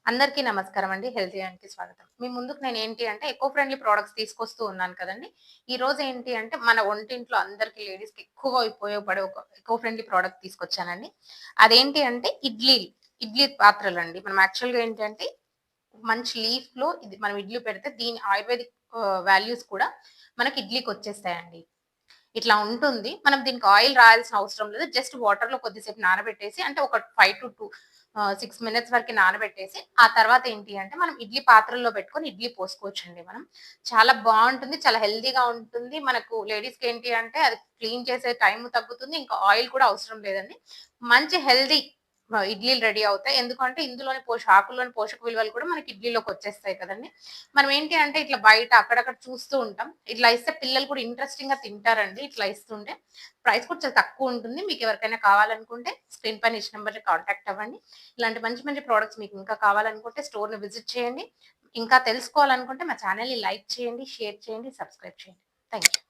అందరికీ నమస్కారం అండి. హెల్తీ కి స్వాగతం. మీ ముందుకు నేను ఏంటి అంటే ఎకో ఫ్రెండ్లీ ప్రొడక్ట్స్ తీసుకొస్తూ ఉన్నాను కదండీ! ఈరోజు ఏంటి అంటే మన వంటింట్లో అందరికి లేడీస్‌కి ఎక్కువగా ఉపయోగపడే ఒక ఎకో ఫ్రెండ్లీ ప్రొడక్ట్ తీసుకొచ్చానండి. అదేంటి అంటే ఇడ్లీ పాత్రలండి. మనం యాక్చువల్‌గా ఏంటంటే మంచి లీఫ్‌లో ఇది మనం ఇడ్లీ పెడితే దీని ఆయుర్వేదిక్ వాల్యూస్ కూడా మనకి ఇడ్లీకొచ్చేస్తాయండి. ఇట్లా ఉంటుంది. మనం దీనికి ఆయిల్ రాయాల్సిన అవసరం లేదు. జస్ట్ వాటర్‌లో కొద్దిసేపు నానబెట్టేసి అంటే ఒక 6 మినిట్స్ వరకి నానబెట్టేసి, ఆ తర్వాత ఏంటి అంటే మనం ఇడ్లీ పాత్రల్లో పెట్టుకొని ఇడ్లీ పోసుకోవచ్చండి మనం. చాలా బావుంటుంది. చాలా హెల్తీగా ఉంటుంది. మనకు లేడీస్‌కి ఏంటి అంటే అది క్లీన్ చేసే టైము తగ్గుతుంది. ఇంకా ఆయిల్ కూడా అవసరం లేదండి. మంచి హెల్తీ ఇడ్లీలు రెడీ అవుతాయి. ఎందుకంటే ఇందులోని ఆకుల్లోని పోషక విలువలు కూడా మనకి ఇడ్లీలోకొచ్చేస్తాయి కదండీ! మనం ఏంటి అంటే ఇట్లా బయట అక్కడక్కడ చూస్తూ ఉంటాం. ఇట్లా ఇస్తే పిల్లలు కూడా ఇంట్రెస్టింగ్‌గా తింటారండి. ఇట్లా ఇస్తుంటే. ప్రైస్ కూడా చాలా తక్కువుంటుంది. మీకెవరికైనా కావాలనుకుంటే స్క్రీన్ పైన ఇచ్చిన నంబర్‌కి కాంటాక్ట్ అవ్వండి. ఇలాంటి మంచి మంచి ప్రొడక్ట్స్ మీకు ఇంకా కావాలనుకుంటే స్టోర్‌ని విజిట్ చేయండి. ఇంకా తెలుసుకోవాలనుకుంటే మా ఛానెల్‌ని లైక్ చేయండి, షేర్ చేయండి, సబ్స్క్రైబ్ చేయండి. Thank you.